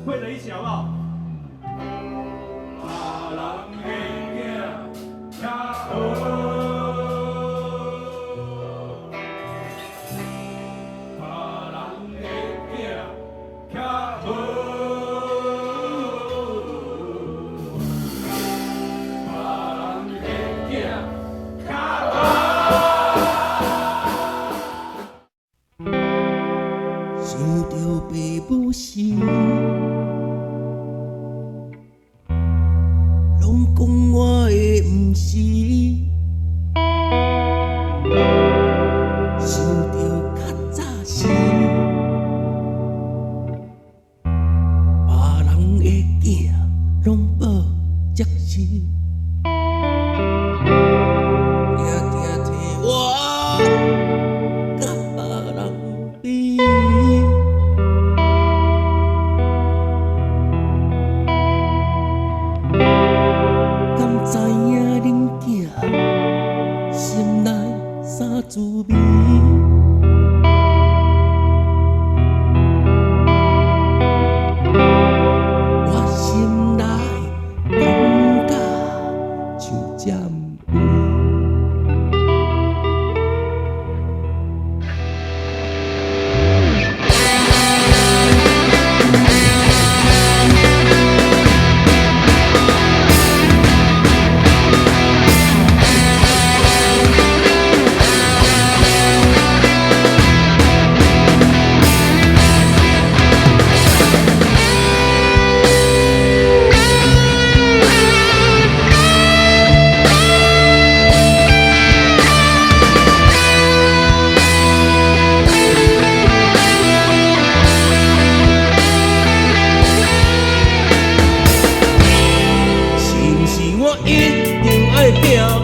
会了一起好不好？想着爸母时，拢讲我的毋是，想着较早时，别人的囝拢报捷时，定定替我甲别人比。敢知影恁囝心内啥滋味？我心内感觉像占位。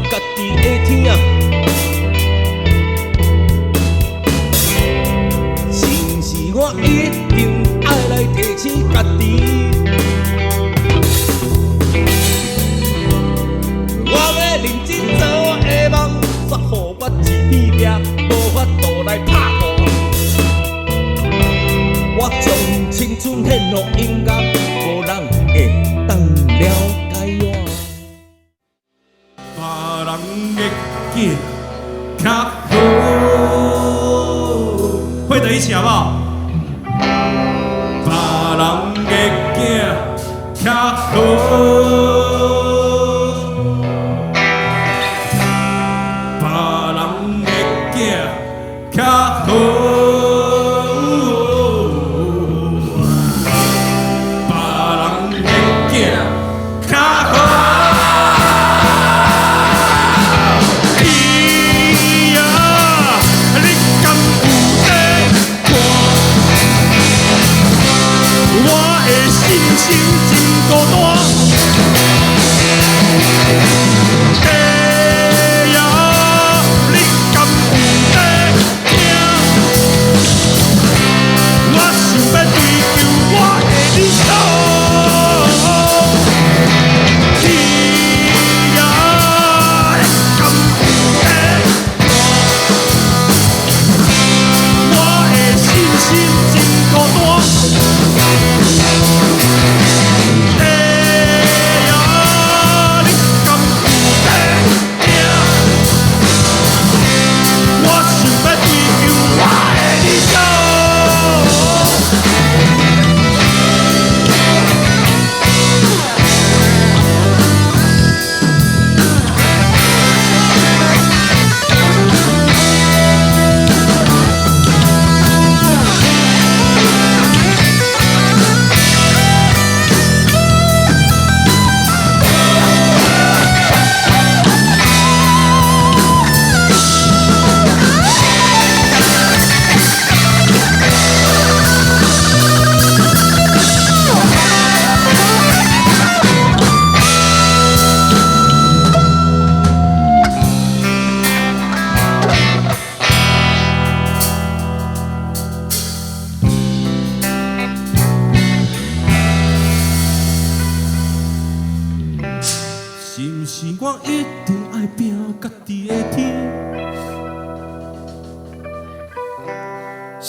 家己的听，是毋是我一定爱来提醒家己？我要认真做我的梦，煞予我一片壁，无法度来拍破。我将青春献予音乐，无人会当了解我。别人的囝较好，会在一起好不好？别人的囝较好，别人的囝较好，别人的囝较好。心真孤单，哎呀，你敢有在听？我想要追求我的理想，哎呀，你敢有在听？我的心真孤单。是毋是我一定爱拼家己的天？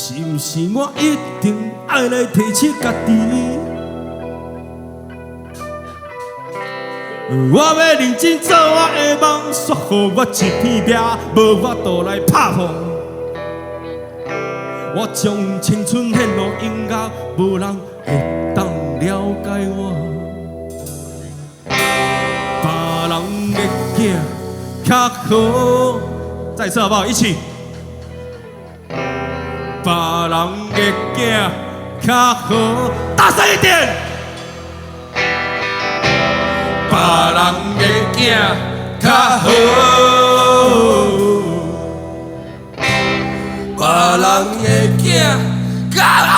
是毋是我一定爱来提醒家己？我要认真做我的梦，说好我一片壁，无法度来拍碰。我将青春献予音乐，无人会当了解我。别人的囝较好，再一次好不好？一起。别人的囝较好，大声一点。别人的囝较好，别人的囝较好。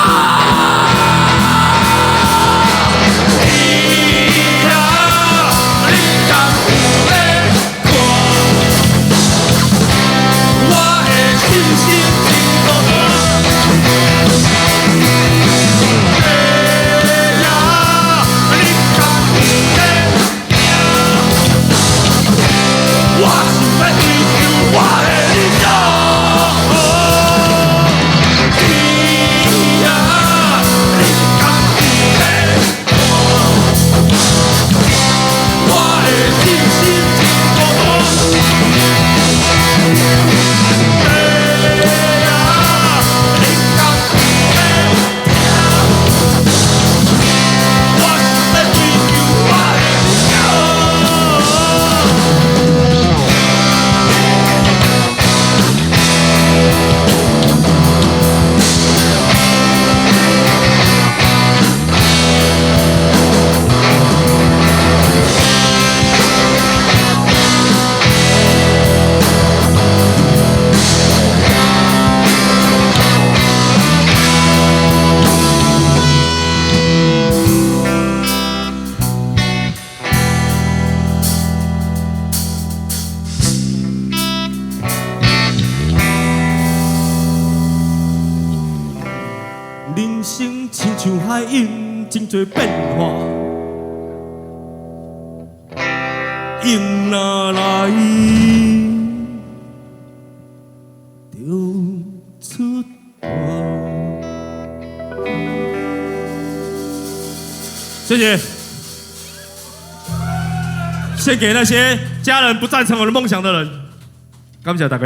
以后你敢有要看？我的信心真高大。我想要追求我的理想，天啊，你敢有要看？我的信心真高大，天啊，你敢有要听？我想要追求我的理想。人生亲像海涌，真多变化。迎若来，就出发。谢谢，献给那些家人不赞成我的梦想的人，感谢大家。